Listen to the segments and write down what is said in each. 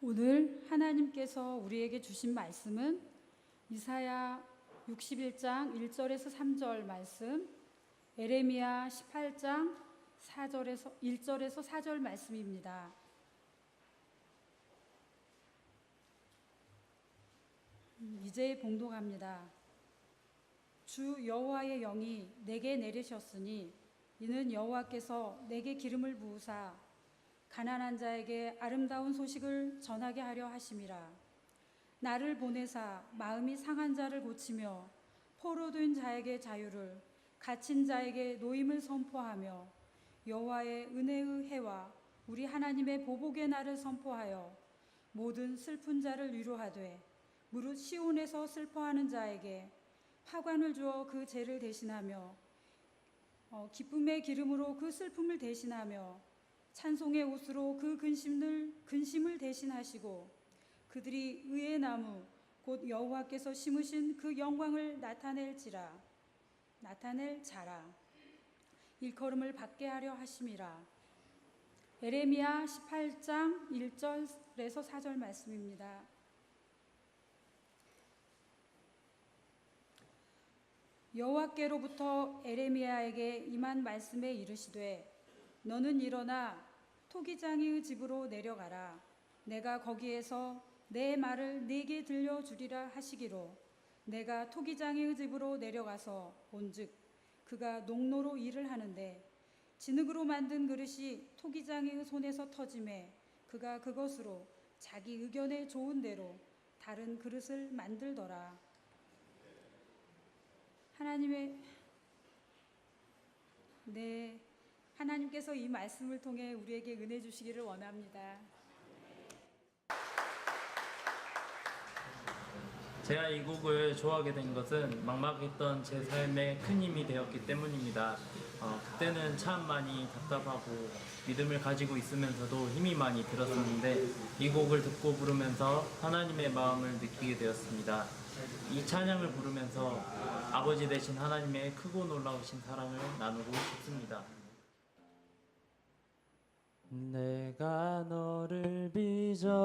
오늘 하나님께서 우리에게 주신 말씀은 이사야 61장 1절에서 3절 말씀, 에레미야 18장 1절에서 4절 말씀입니다. 이제 봉독합니다. 주 여호와의 영이 내게 내리셨으니 이는 여호와께서 내게 기름을 부으사 가난한 자에게 아름다운 소식을 전하게 하려 하심이라. 나를 보내사 마음이 상한 자를 고치며 포로된 자에게 자유를, 갇힌 자에게 노임을 선포하며 여호와의 은혜의 해와 우리 하나님의 보복의 날을 선포하여 모든 슬픈 자를 위로하되 무릇 시온에서 슬퍼하는 자에게 화관을 주어 그 죄를 대신하며 기쁨의 기름으로 그 슬픔을 대신하며 찬송의 옷으로 그 근심을 대신하시고 그들이 의의 나무 곧 여호와께서 심으신 그 영광을 나타낼 자라 일컬음을 받게 하려 하심이라. 에레미야 18장 1절에서 4절 말씀입니다. 여호와께로부터 에레미야에게 임한 말씀에 이르시되 너는 일어나 토기장이의 집으로 내려가라. 내가 거기에서 내 말을 네게 들려주리라 하시기로 내가 토기장이의 집으로 내려가서 본즉 그가 농로로 일을 하는데 진흙으로 만든 그릇이 토기장이의 손에서 터짐에 그가 그것으로 자기 의견에 좋은 대로 다른 그릇을 만들더라. 하나님께서 이 말씀을 통해 우리에게 은혜 주시기를 원합니다. 제가 이 곡을 좋아하게 된 것은 막막했던 제 삶에 큰 힘이 되었기 때문입니다. 그때는 참 많이 답답하고 믿음을 가지고 있으면서도 힘이 많이 들었었는데 이 곡을 듣고 부르면서 하나님의 마음을 느끼게 되었습니다. 이 찬양을 부르면서 아버지 되신 하나님의 크고 놀라우신 사랑을 나누고 싶습니다. 내가 너를 빚었단다.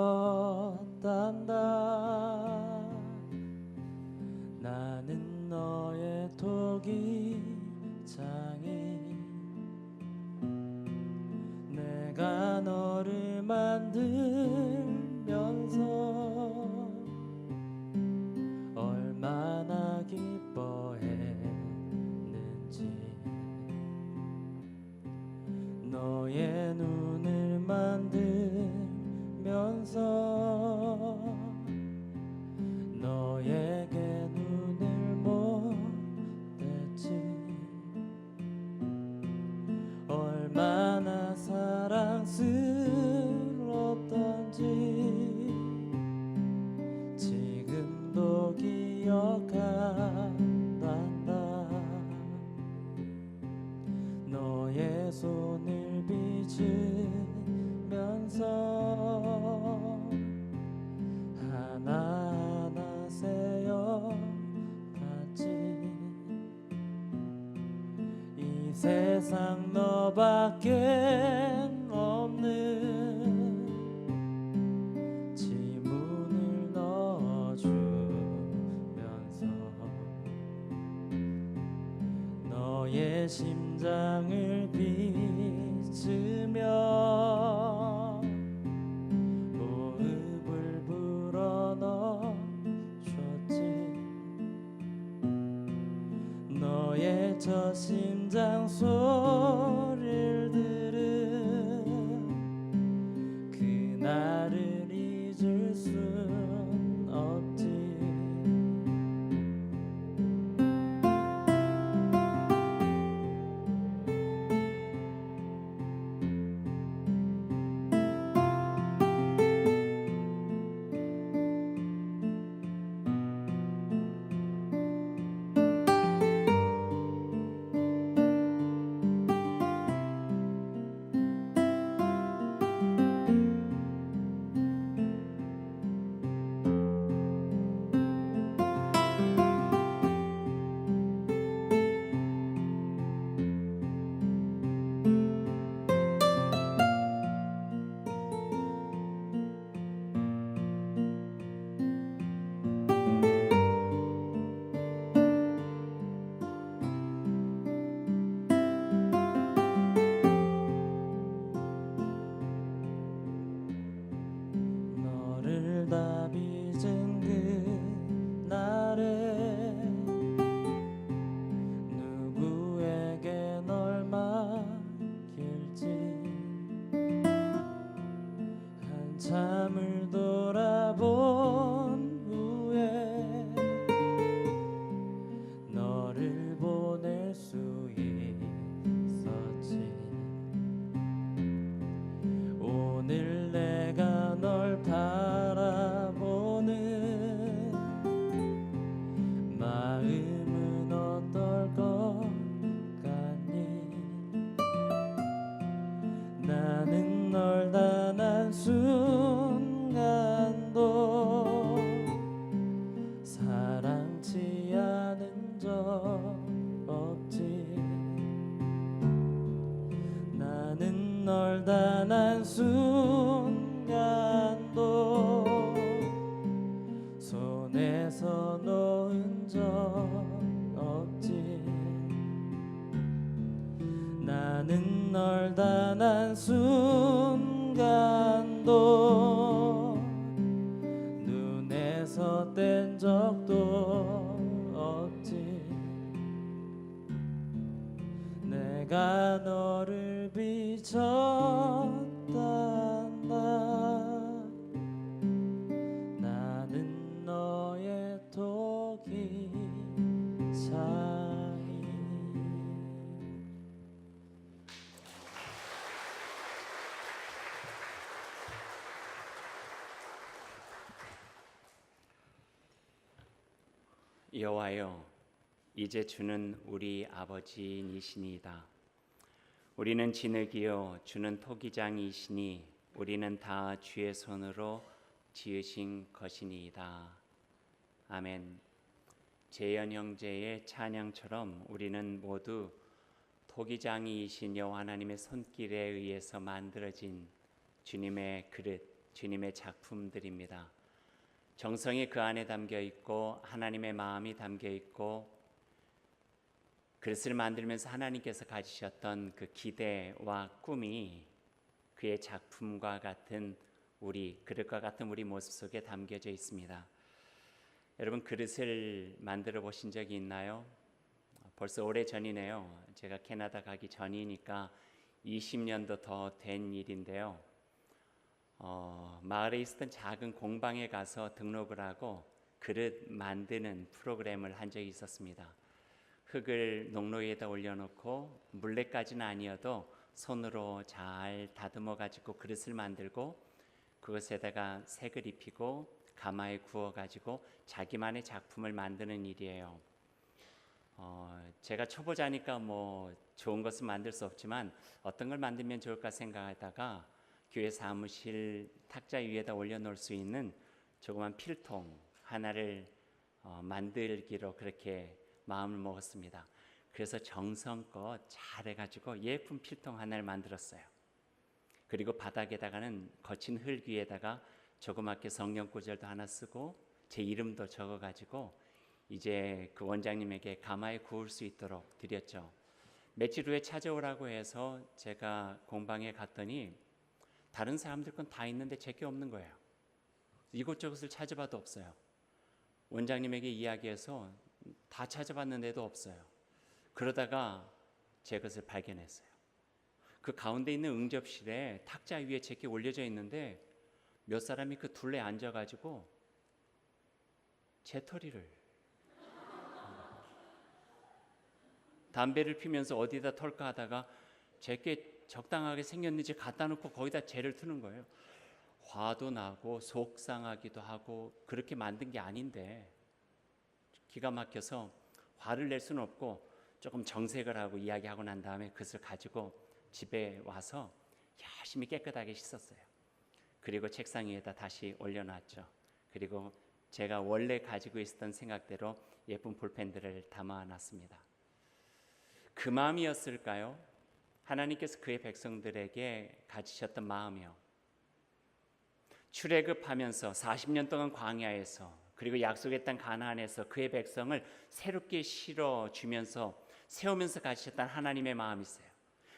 나는 너의 토기장이 내가 너를 만들면서 얼마나 기뻐했는지 너의 눈을 만들면서 너에게 눈을 못 뗐지. 얼마나 사랑스럽던지 지금도 기억한단다. 너의 손을 빚으면서 하나하나 세어봤지. 이 세상 너밖에 없는 지문을 넣어주면서 너의 심장을 빚으며 호흡을 불어넣어줬지. 너의 저 심장 소리를 들은 그날을 잊을 순 없지. 마음은 어떨 것 같니? 나는 널 단 한순간도 사랑치 않은 적 없지. 나는 널 단 한순간도 손에서 놓은 적 없지. 나는 널 단 한순간도 눈에서 뗀 적도 없지. 내가 너를 비쳤단다. 나는 너의 토기장이. 여호와여, 이제 주는 우리 아버지이시니이다. 우리는 진흙이요 주는 토기장이시니 우리는 다 주의 손으로 지으신 것이니이다. 아멘. 재현 형제의 찬양처럼 우리는 모두 토기장이이신 여호와 하나님의 손길에 의해서 만들어진 주님의 그릇, 주님의 작품들입니다. 정성이 그 안에 담겨 있고 하나님의 마음이 담겨 있고 그릇을 만들면서 하나님께서 가지셨던 그 기대와 꿈이 그의 작품과 같은 그릇과 같은 우리 모습 속에 담겨져 있습니다. 여러분, 그릇을 만들어 보신 적이 있나요? 벌써 오래전이네요. 제가 캐나다 가기 전이니까 20년도 더 된 일인데요. 마을에 있었던 작은 공방에 가서 등록을 하고 그릇 만드는 프로그램을 한 적이 있었습니다. 흙을 농로위에다 올려놓고 물레까지는 아니어도 손으로 잘 다듬어 가지고 그릇을 만들고 그것에다가 색을 입히고 가마에 구워 가지고 자기만의 작품을 만드는 일이에요. 제가 초보자니까 뭐 좋은 것은 만들 수 없지만 어떤 걸 만들면 좋을까 생각하다가 교회 사무실 탁자 위에다 올려놓을 수 있는 조그만 필통 하나를 만들기로 그렇게 마음을 먹었습니다. 그래서 정성껏 잘해가지고 예쁜 필통 하나를 만들었어요. 그리고 바닥에다가는 거친 흙 위에다가 조그맣게 성경 구절도 하나 쓰고 제 이름도 적어가지고 이제 그 원장님에게 가마에 구울 수 있도록 드렸죠. 며칠 후에 찾아오라고 해서 제가 공방에 갔더니 다른 사람들 건 다 있는데 제게 없는 거예요. 이곳저곳을 찾아봐도 없어요. 원장님에게 이야기해서 다 찾아봤는데도 없어요. 그러다가 제 것을 발견했어요. 그 가운데 있는 응접실에 탁자 위에 제게 올려져 있는데 몇 사람이 그 둘레에 앉아가지고 제 털이를 담배를 피면서 어디다 털까 하다가 제게 적당하게 생겼는지 갖다 놓고 거기다 재를 트는 거예요. 화도 나고 속상하기도 하고 그렇게 만든 게 아닌데 기가 막혀서 화를 낼 수는 없고 조금 정색을 하고 이야기하고 난 다음에 그것을 가지고 집에 와서 열심히 깨끗하게 씻었어요. 그리고 책상 위에다 다시 올려놨죠. 그리고 제가 원래 가지고 있었던 생각대로 예쁜 볼펜들을 담아놨습니다. 그 마음이었을까요? 하나님께서 그의 백성들에게 가지셨던 마음이요. 출애굽하면서 40년 동안 광야에서 그리고 약속의 땅 가나안에서 그의 백성을 새롭게 실어주면서 세우면서 가지셨던 하나님의 마음이세요.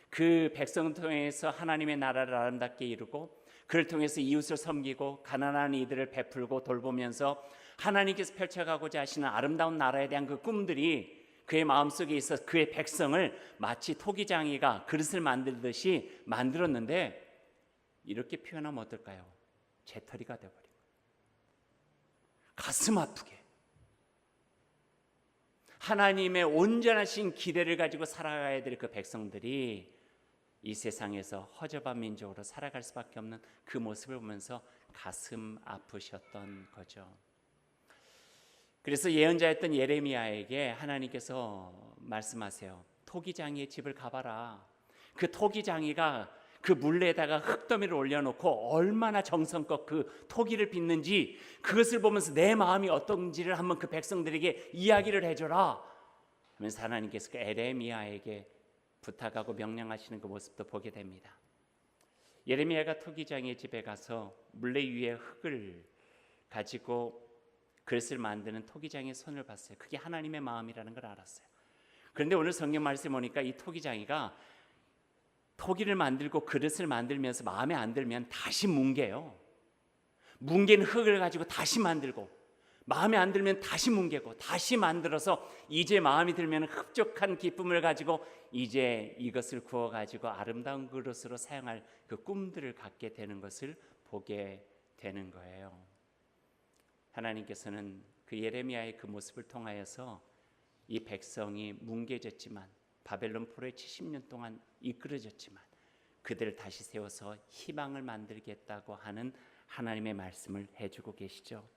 그 백성을 통해서 하나님의 나라를 아름답게 이루고 그를 통해서 이웃을 섬기고 가난한 이들을 베풀고 돌보면서 하나님께서 펼쳐가고자 하시는 아름다운 나라에 대한 그 꿈들이 그의 마음속에 있어 그의 백성을 마치 토기장이가 그릇을 만들듯이 만들었는데 이렇게 표현하면 어떨까요? 재털이가 되어버린 거예요. 가슴 아프게 하나님의 온전하신 기대를 가지고 살아가야 될 그 백성들이 이 세상에서 허접한 민족으로 살아갈 수밖에 없는 그 모습을 보면서 가슴 아프셨던 거죠. 그래서 예언자였던 예레미야에게 하나님께서 말씀하세요. 토기장이의 집을 가봐라. 그 토기장이가 그 물에다가 흙더미를 올려놓고 얼마나 정성껏 그 토기를 빚는지 그것을 보면서 내 마음이 어떤지를 한번 그 백성들에게 이야기를 해줘라 하면서 하나님께서 그 예레미야에게 부탁하고 명령하시는 그 모습도 보게 됩니다. 예레미야가 토기장의 집에 가서 물레 위에 흙을 가지고 그릇을 만드는 토기장의 손을 봤어요. 그게 하나님의 마음이라는 걸 알았어요. 그런데 오늘 성경 말씀에 보니까 이 토기장이가 토기를 만들고 그릇을 만들면서 마음에 안 들면 다시 뭉개요. 뭉갠 흙을 가지고 다시 만들고 마음에 안 들면 다시 뭉개고 다시 만들어서 이제 마음이 들면 흡족한 기쁨을 가지고 이제 이것을 구워 가지고 아름다운 그릇으로 사용할 그 꿈들을 갖게 되는 것을 보게 되는 거예요. 하나님께서는 그 예레미야의 그 모습을 통하여서 이 백성이 뭉개졌지만 바벨론 포로에 70년 동안 이끌어졌지만 그들을 다시 세워서 희망을 만들겠다고 하는 하나님의 말씀을 해주고 계시죠.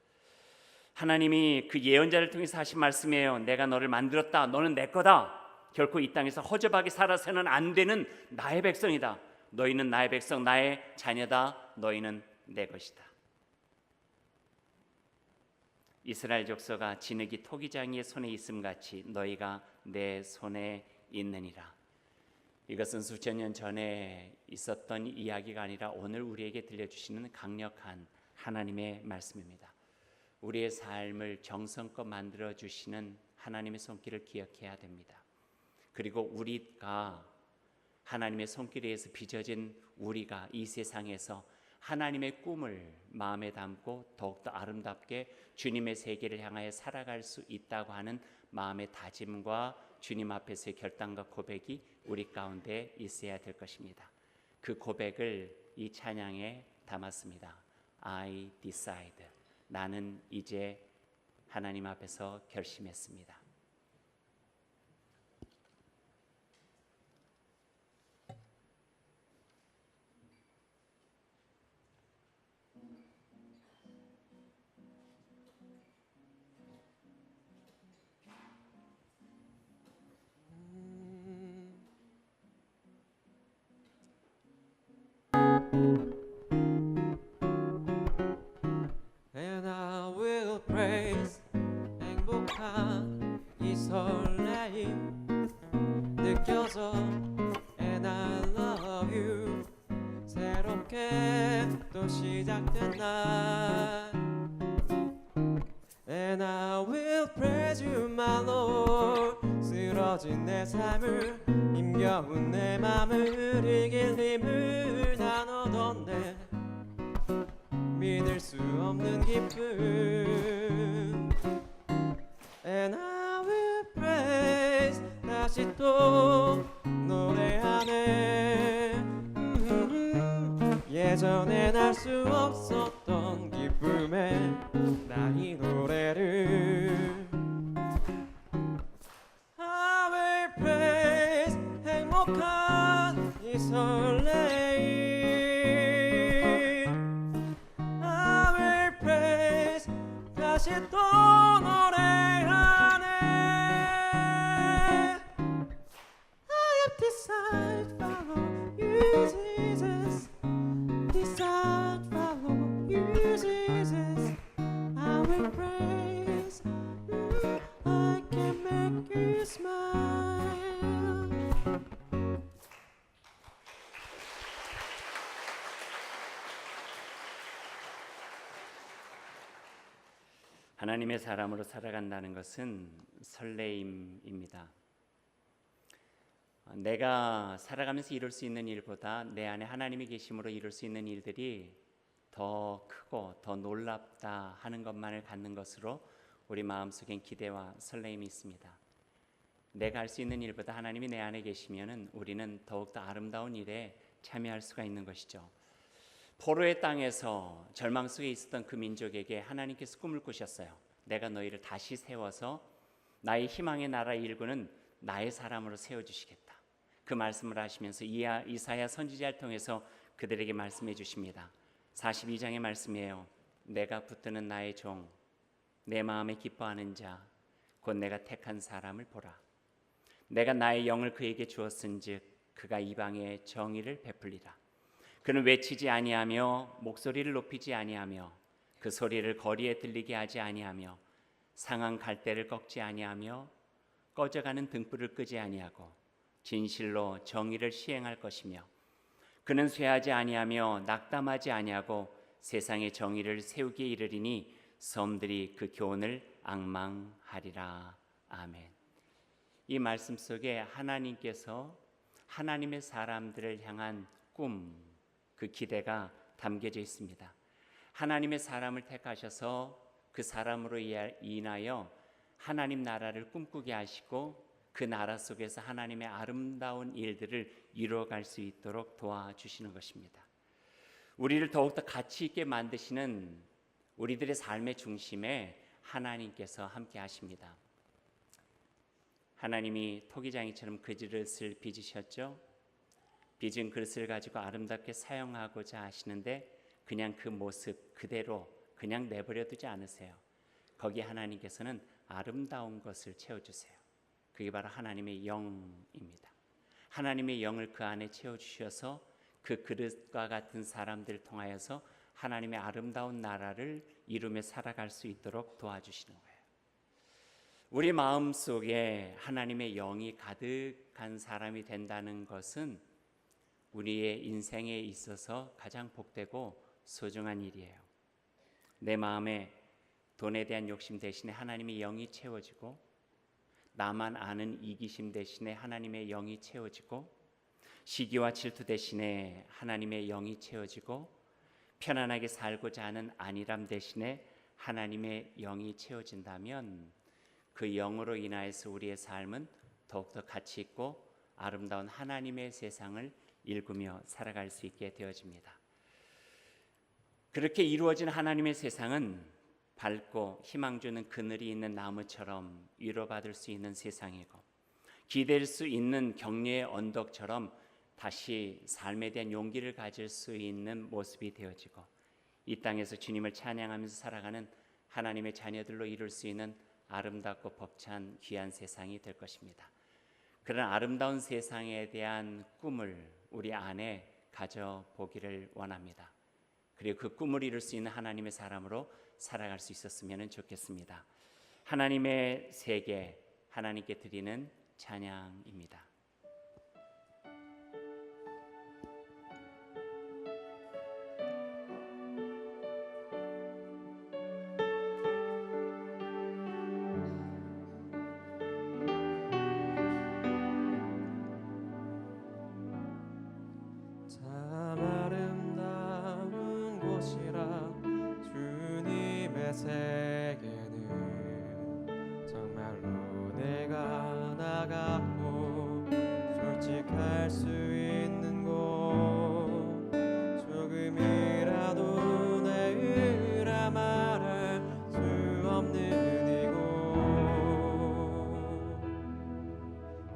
하나님이 그 예언자를 통해서 하신 말씀이에요. 내가 너를 만들었다. 너는 내 거다. 결코 이 땅에서 허접하게 살아서는 안 되는 나의 백성이다. 너희는 나의 백성, 나의 자녀다. 너희는 내 것이다. 이스라엘 족속아 진흙이 토기장이의 손에 있음같이 너희가 내 손에 있느니라. 이것은 수천 년 전에 있었던 이야기가 아니라 오늘 우리에게 들려주시는 강력한 하나님의 말씀입니다. 우리의 삶을 정성껏 만들어주시는 하나님의 손길을 기억해야 됩니다. 그리고 우리가 하나님의 손길에 의해서 빚어진 우리가 이 세상에서 하나님의 꿈을 마음에 담고 더욱더 아름답게 주님의 세계를 향하여 살아갈 수 있다고 하는 마음의 다짐과 주님 앞에서의 결단과 고백이 우리 가운데 있어야 될 것입니다. 그 고백을 이 찬양에 담았습니다. I decide. 나는 이제 하나님 앞에서 결심했습니다. And I will praise 행복한 이 설레임 느껴서 And I love you 새롭게 또 시작된 날 And I will praise you my Lord 쓰러진 내 삶을 힘겨운 내 맘을 이길 힘을 나눠뒀네 믿을 수 없는 기쁨 And I will praise 다시 또 노래하네 예전엔 알 수 없었던 기쁨에 나 이 노래를 I will praise 행복한 이 설레임 다시 또 노래하네 I have decided follow you Jesus Decide follow you Jesus I will praise I can make you smile 하나님의 사람으로 살아간다는 것은 설레임입니다. 내가 살아가면서 이룰 수 있는 일보다 내 안에 하나님이 계심으로 이룰 수 있는 일들이 더 크고 더 놀랍다 하는 것만을 갖는 것으로 우리 마음속엔 기대와 설레임이 있습니다. 내가 할 수 있는 일보다 하나님이 내 안에 계시면은 우리는 더욱더 아름다운 일에 참여할 수가 있는 것이죠. 포로의 땅에서 절망 속에 있었던 그 민족에게 하나님께서 꿈을 꾸셨어요. 내가 너희를 다시 세워서 나의 희망의 나라 일구는 나의 사람으로 세워주시겠다. 그 말씀을 하시면서 이사야 선지자를 통해서 그들에게 말씀해 주십니다. 42장의 말씀이에요. 내가 붙드는 나의 종 내 마음에 기뻐하는 자 곧 내가 택한 사람을 보라. 내가 나의 영을 그에게 주었은즉 그가 이방에 정의를 베풀리라. 그는 외치지 아니하며 목소리를 높이지 아니하며 그 소리를 거리에 들리게 하지 아니하며 상한 갈대를 꺾지 아니하며 꺼져가는 등불을 끄지 아니하고 진실로 정의를 시행할 것이며 그는 쇠하지 아니하며 낙담하지 아니하고 세상의 정의를 세우기에 이르리니 섬들이 그 교훈을 앙망하리라. 아멘. 이 말씀 속에 하나님께서 하나님의 사람들을 향한 꿈, 그 기대가 담겨져 있습니다. 하나님의 사람을 택하셔서 그 사람으로 인하여 하나님 나라를 꿈꾸게 하시고 그 나라 속에서 하나님의 아름다운 일들을 이루어갈 수 있도록 도와주시는 것입니다. 우리를 더욱더 가치 있게 만드시는 우리들의 삶의 중심에 하나님께서 함께 하십니다. 하나님이 토기장이처럼 그 그릇을 빚으셨죠. 빚은 그릇을 가지고 아름답게 사용하고자 하시는데 그냥 그 모습 그대로 그냥 내버려 두지 않으세요. 거기에 하나님께서는 아름다운 것을 채워주세요. 그게 바로 하나님의 영입니다. 하나님의 영을 그 안에 채워주셔서 그 그릇과 같은 사람들을 통하여서 하나님의 아름다운 나라를 이루며 살아갈 수 있도록 도와주시는 거예요. 우리 마음 속에 하나님의 영이 가득한 사람이 된다는 것은 우리의 인생에 있어서 가장 복되고 소중한 일이에요. 내 마음에 돈에 대한 욕심 대신에 하나님의 영이 채워지고 나만 아는 이기심 대신에 하나님의 영이 채워지고 시기와 질투 대신에 하나님의 영이 채워지고 편안하게 살고자 하는 안일함 대신에 하나님의 영이 채워진다면 그 영으로 인하여서 우리의 삶은 더욱더 가치 있고 아름다운 하나님의 세상을 일구며 살아갈 수 있게 되어집니다. 그렇게 이루어진 하나님의 세상은 밝고 희망 주는 그늘이 있는 나무처럼 위로받을 수 있는 세상이고 기댈 수 있는 격려의 언덕처럼 다시 삶에 대한 용기를 가질 수 있는 모습이 되어지고 이 땅에서 주님을 찬양하면서 살아가는 하나님의 자녀들로 이룰 수 있는 아름답고 벅찬 귀한 세상이 될 것입니다. 그런 아름다운 세상에 대한 꿈을 우리 안에 가져보기를 원합니다. 그리고 그 꿈을 이룰 수 있는 하나님의 사람으로 살아갈 수 있었으면 좋겠습니다. 하나님의 세계, 하나님께 드리는 찬양입니다. 참 아름다운 곳이라 주님의 세계는 정말로 내가 나가고 솔직할 수 있는 곳 조금이라도 내 의라 말할 수 없는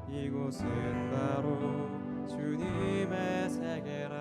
이곳은 바로 주님의 세계라.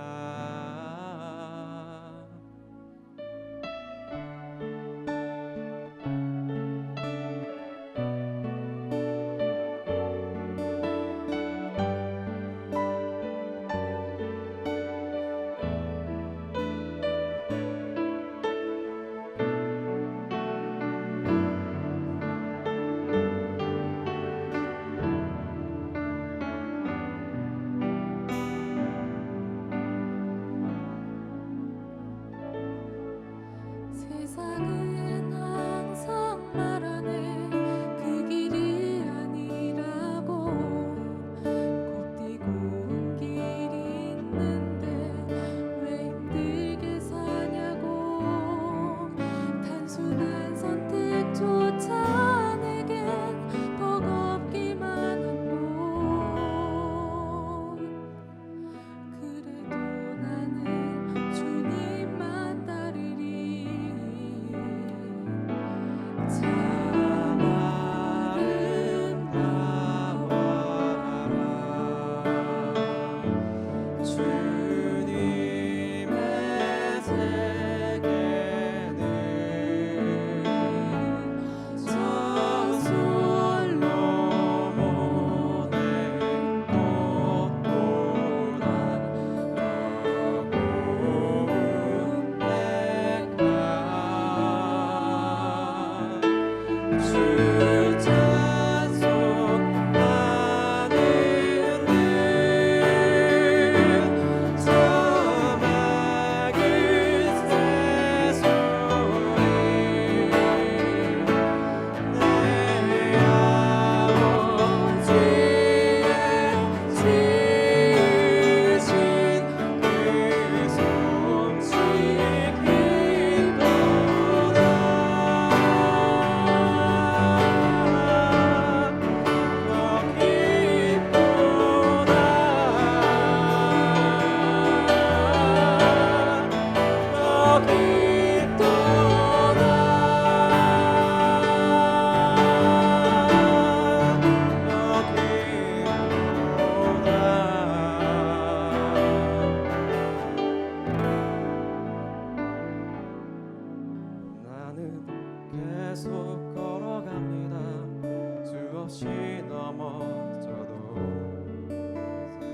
없이 넘어져도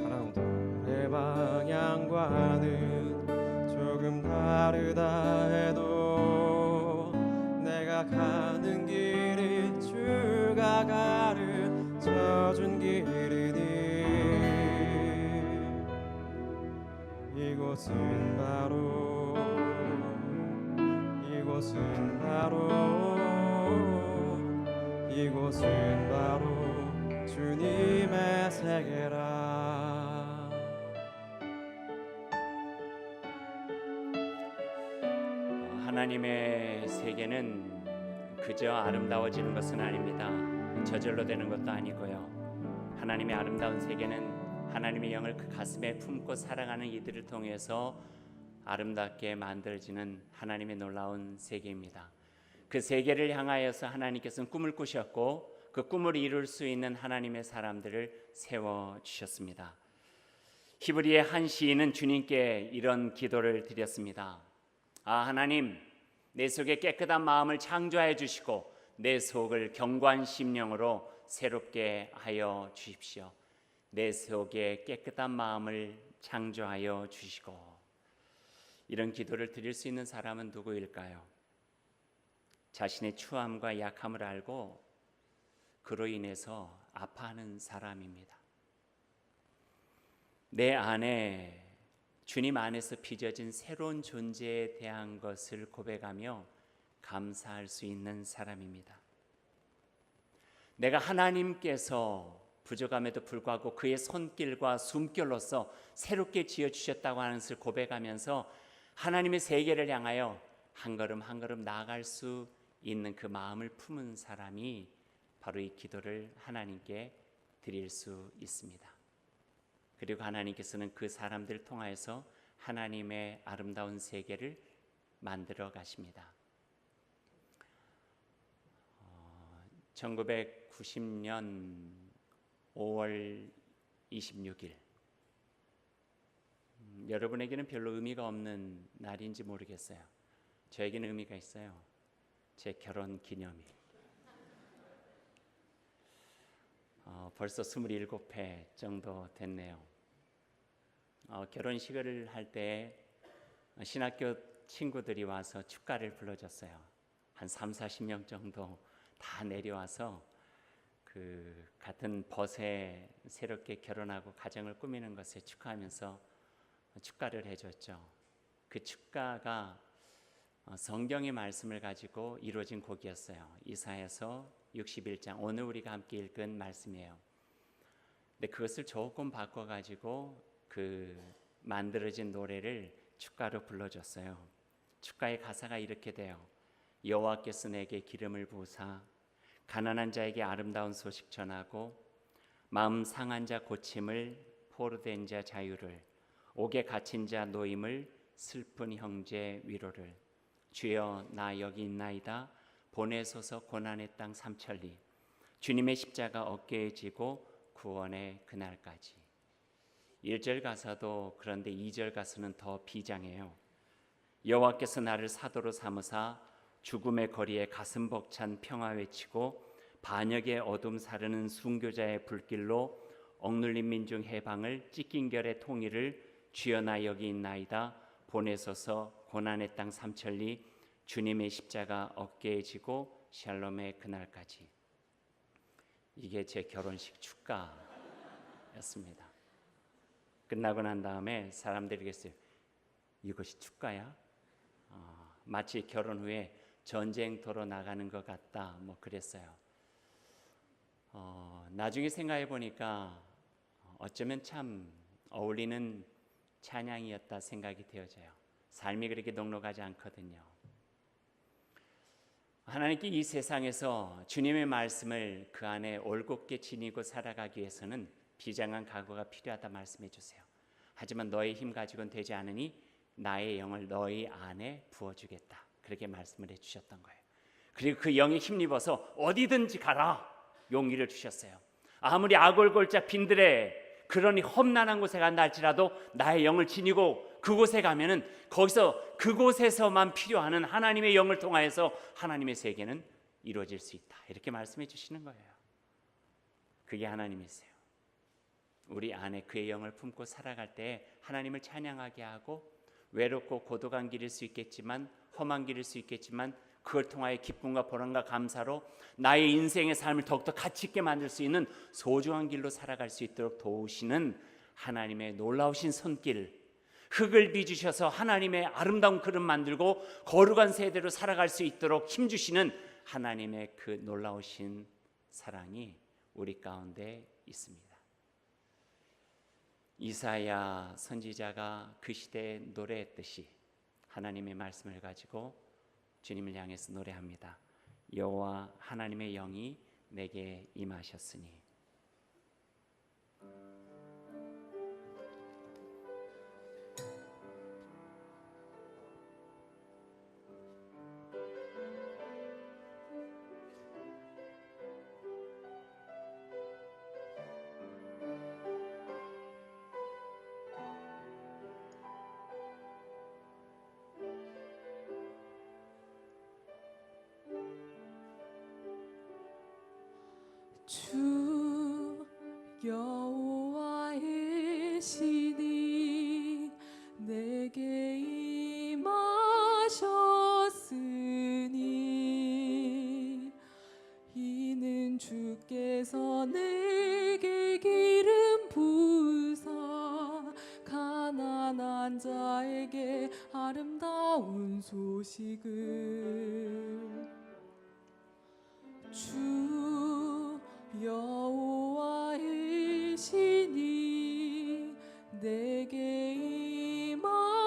사람들의 방향과는 조금 다르다 해도 내가 가는 길이 주가 가르쳐준 길이니 이곳은 바로 주님의 세계라. 하나님의 세계는 그저 아름다워지는 것은 아닙니다. 저절로 되는 것도 아니고요. 하나님의 아름다운 세계는 하나님의 영을 그 가슴에 품고 살아가는 이들을 통해서 아름답게 만들어지는 하나님의 놀라운 세계입니다. 그 세계를 향하여서 하나님께서는 꿈을 꾸셨고 그 꿈을 이룰 수 있는 하나님의 사람들을 세워주셨습니다. 히브리의 한 시인은 주님께 이런 기도를 드렸습니다. 하나님, 내 속에 깨끗한 마음을 창조하여 주시고 내 속을 견고한 심령으로 새롭게 하여 주십시오. 내 속에 깨끗한 마음을 창조하여 주시고. 이런 기도를 드릴 수 있는 사람은 누구일까요? 자신의 추함과 약함을 알고 그로 인해서 아파하는 사람입니다. 내 안에 주님 안에서 빚어진 새로운 존재에 대한 것을 고백하며 감사할 수 있는 사람입니다. 내가 하나님께서 부족함에도 불구하고 그의 손길과 숨결로서 새롭게 지어주셨다고 하는 것을 고백하면서 하나님의 세계를 향하여 한 걸음 한 걸음 나아갈 수 있는 그 마음을 품은 사람이 바로 이 기도를 하나님께 드릴 수 있습니다. 그리고 하나님께서는 그 사람들을 통하여서 하나님의 아름다운 세계를 만들어 가십니다. 1990년 5월 26일 여러분에게는 별로 의미가 없는 날인지 모르겠어요. 저에게는 의미가 있어요. 제 결혼 기념일. 벌써 27회 정도 됐네요. 결혼식을 할 때 신학교 친구들이 와서 축가를 불러줬어요. 한 30-40명 정도 다 내려와서 그 같은 벗에 새롭게 결혼하고 가정을 꾸미는 것을 축하하면서 축가를 해줬죠. 그 축가가 성경의 말씀을 가지고 이루어진 곡이었어요. 이사야서 61장 오늘 우리가 함께 읽은 말씀이에요. 근데 그것을 조금 바꿔가지고 그 만들어진 노래를 축가로 불러줬어요. 축가의 가사가 이렇게 돼요. 여호와께서 내게 기름을 부으사 가난한 자에게 아름다운 소식 전하고 마음 상한 자 고침을 포로된 자 자유를 옥에 갇힌 자 노임을 슬픈 형제 위로를 주여 나 여기 있나이다 보내소서 고난의 땅 삼천리 주님의 십자가 어깨에 지고 구원의 그날까지. 1절 가사도 그런데 2절 가사는 더 비장해요. 여호와께서 나를 사도로 삼으사 죽음의 거리에 가슴 벅찬 평화 외치고 반역의 어둠 사르는 순교자의 불길로 억눌린 민중 해방을 찢긴 결의 통일을 주여 나 여기 있나이다 보내소서 고난의 땅 삼천리 주님의 십자가 어깨에 지고 샬롬의 그날까지. 이게 제 결혼식 축가였습니다. 끝나고 난 다음에 사람들이 그랬어요. 이것이 축가야? 마치 결혼 후에 전쟁터로 나가는 것 같다 뭐 그랬어요. 나중에 생각해 보니까 어쩌면 참 어울리는 찬양이었다 생각이 되어져요. 삶이 그렇게 넉넉하지 않거든요. 하나님께 이 세상에서 주님의 말씀을 그 안에 올곧게 지니고 살아가기 위해서는 비장한 각오가 필요하다 말씀해 주세요. 하지만 너의 힘 가지고는 되지 않으니 나의 영을 너희 안에 부어주겠다. 그렇게 말씀을 해주셨던 거예요. 그리고 그 영에 힘입어서 어디든지 가라 용기를 주셨어요. 아무리 아골골짝 빈들에 그러니 험난한 곳에 간다 할지라도 나의 영을 지니고 그곳에 가면은 거기서 그곳에서만 필요하는 하나님의 영을 통하여서 하나님의 세계는 이루어질 수 있다. 이렇게 말씀해 주시는 거예요. 그게 하나님이세요. 우리 안에 그의 영을 품고 살아갈 때 하나님을 찬양하게 하고, 외롭고 고독한 길일 수 있겠지만, 험한 길일 수 있겠지만, 그걸 통하여 기쁨과 보람과 감사로 나의 인생의 삶을 더욱더 가치 있게 만들 수 있는 소중한 길로 살아갈 수 있도록 도우시는 하나님의 놀라우신 손길, 흙을 빚으셔서 하나님의 아름다운 그릇 만들고 거룩한 세대로 살아갈 수 있도록 힘주시는 하나님의 그 놀라우신 사랑이 우리 가운데 있습니다. 이사야 선지자가 그 시대에 노래했듯이 하나님의 말씀을 가지고 주님을 향해서 노래합니다. 여호와 하나님의 영이 내게 임하셨으니. 주 여호와의 신이 내게 임하셨으니 이는 주께서 내게 기름 부으사 가난한 자에게 아름다운 소식을 주 여호와의 신이 내게 임하셨으니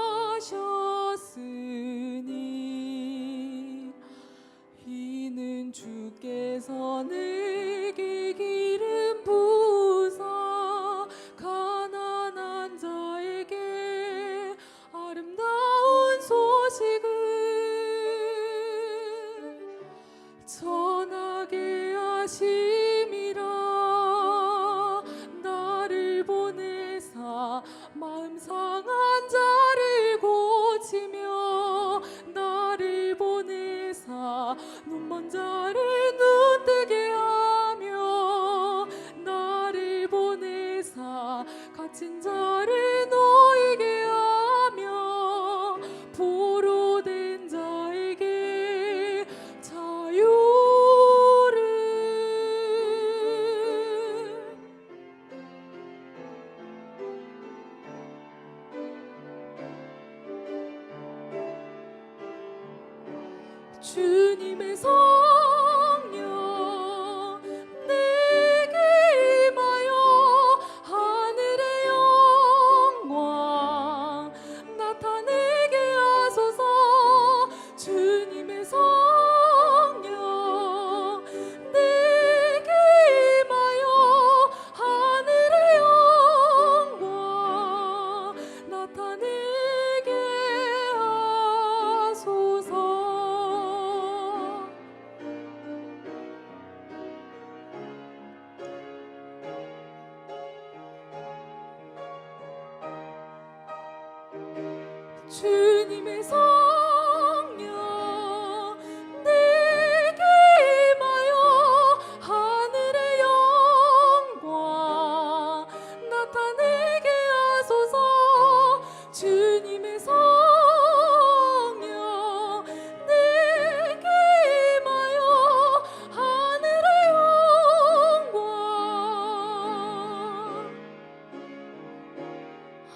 이는 주께서 내게 기름 부으사 가난한 자에게 아름다운 소식을 전하게 하심이라. 나를 보내사 마음 상한 자를 고치며 나를 보내사 눈먼 자를 눈뜨게 하며 나를 보내사 갇힌 자를 놓이게 하며 포로된 자에게 자유를 주님의 성령 내게 임하여 하늘의 영광 나타내게 하소서. 주님의 성령 내게 임하여 하늘의 영광 나타내게 하소서. 주님의 성령 내게 임하여 하늘의 영광 나타내게 하소서. 주님의 성령 내게 임하여 하늘의 영광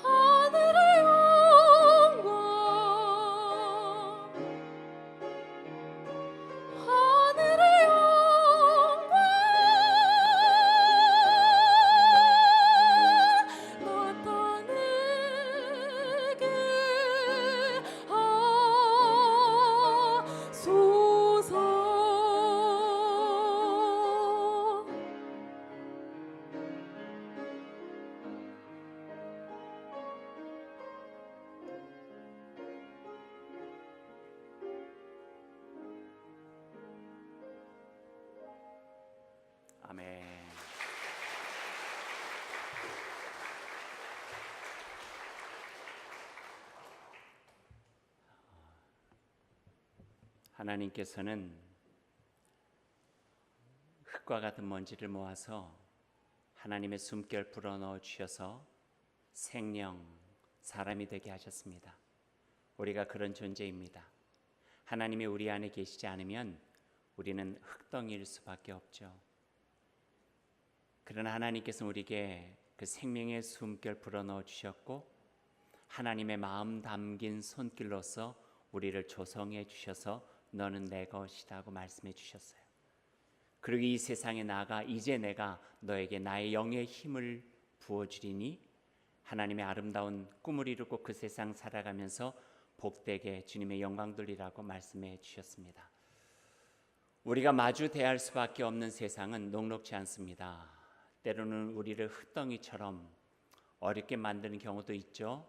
하늘의 영광 하늘의 영광 나타내게 하소서. 아멘. 하나님께서는 흙과 같은 먼지를 모아서 하나님의 숨결 불어넣어 주셔서 생명, 사람이 되게 하셨습니다. 우리가 그런 존재입니다. 하나님이 우리 안에 계시지 않으면 우리는 흙덩이일 수밖에 없죠. 그러나 하나님께서 우리에게 그 생명의 숨결 불어넣어 주셨고 하나님의 마음 담긴 손길로서 우리를 조성해 주셔서 너는 내 것이다 고 말씀해 주셨어요. 그리고 이 세상에 나가 이제 내가 너에게 나의 영의 힘을 부어주리니 하나님의 아름다운 꿈을 이루고 그 세상 살아가면서 복되게 주님의 영광 돌리라고 말씀해 주셨습니다. 우리가 마주 대할 수밖에 없는 세상은 녹록지 않습니다. 때로는 우리를 흙덩이처럼 어렵게 만드는 경우도 있죠.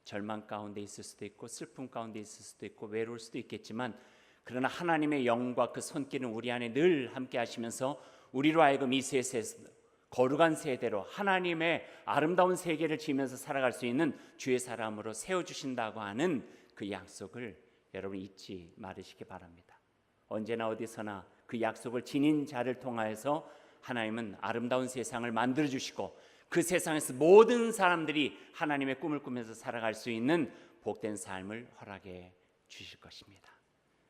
절망 가운데 있을 수도 있고 슬픔 가운데 있을 수도 있고 외로울 수도 있겠지만 그러나 하나님의 영과 그 손길은 우리 안에 늘 함께 하시면서 우리로 하여금 이 세상에서 거룩한 세대로 하나님의 아름다운 세계를 지으면서 살아갈 수 있는 주의 사람으로 세워주신다고 하는 그 약속을 여러분 잊지 말으시기 바랍니다. 언제나 어디서나 그 약속을 지닌 자를 통하여서 하나님은 아름다운 세상을 만들어주시고 그 세상에서 모든 사람들이 하나님의 꿈을 꾸면서 살아갈 수 있는 복된 삶을 허락해 주실 것입니다.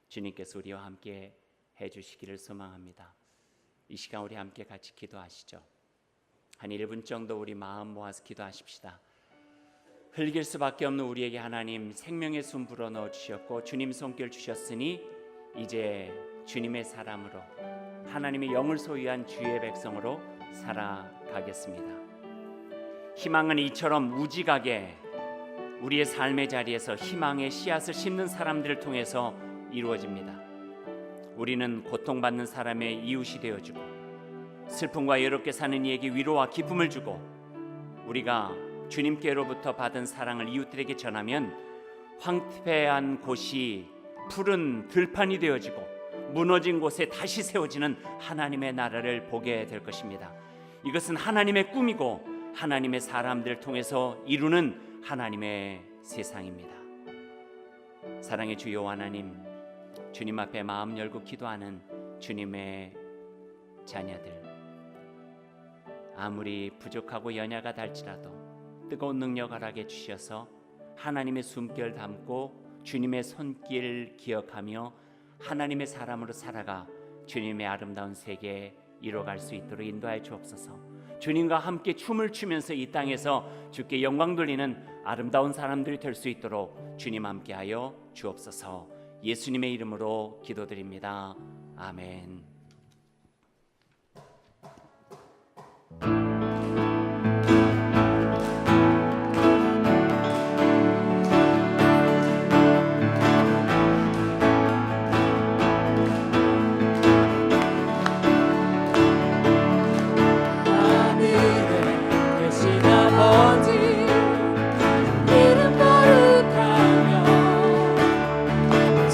주님께서 우리와 함께 해주시기를 소망합니다. 이 시간 우리 함께 같이 기도하시죠. 한 1분 정도 우리 마음 모아서 기도하십시다. 흘길 수밖에 없는 우리에게 하나님 생명의 숨 불어넣어 주셨고 주님 손길 주셨으니 이제 주님의 사람으로 하나님의 영을 소유한 주의 백성으로 살아가겠습니다. 희망은 이처럼 무지각에 우리의 삶의 자리에서 희망의 씨앗을 심는 사람들을 통해서 이루어집니다. 우리는 고통받는 사람의 이웃이 되어주고 슬픔과 외롭게 사는 이에게 위로와 기쁨을 주고 우리가 주님께로부터 받은 사랑을 이웃들에게 전하면 황폐한 곳이 푸른 들판이 되어지고 무너진 곳에 다시 세워지는 하나님의 나라를 보게 될 것입니다. 이것은 하나님의 꿈이고 하나님의 사람들을 통해서 이루는 하나님의 세상입니다. 사랑의 주여 하나님, 주님 앞에 마음 열고 기도하는 주님의 자녀들, 아무리 부족하고 연약하 달지라도 뜨거운 능력 허락해 주셔서 하나님의 숨결 담고 주님의 손길 기억하며 하나님의 사람으로 살아가 주님의 아름다운 세계에 이뤄갈 수 있도록 인도하여 주옵소서. 주님과 함께 춤을 추면서 이 땅에서 주께 영광 돌리는 아름다운 사람들이 될 수 있도록 주님 함께하여 주옵소서. 예수님의 이름으로 기도드립니다. 아멘.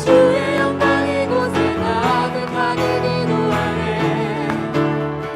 주의 영광 이곳에 가득하게 기도하네. 이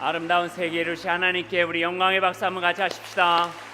아름다운 세계 이루신 하나님께 우리 영광의 박수 한번 같이 하십시다.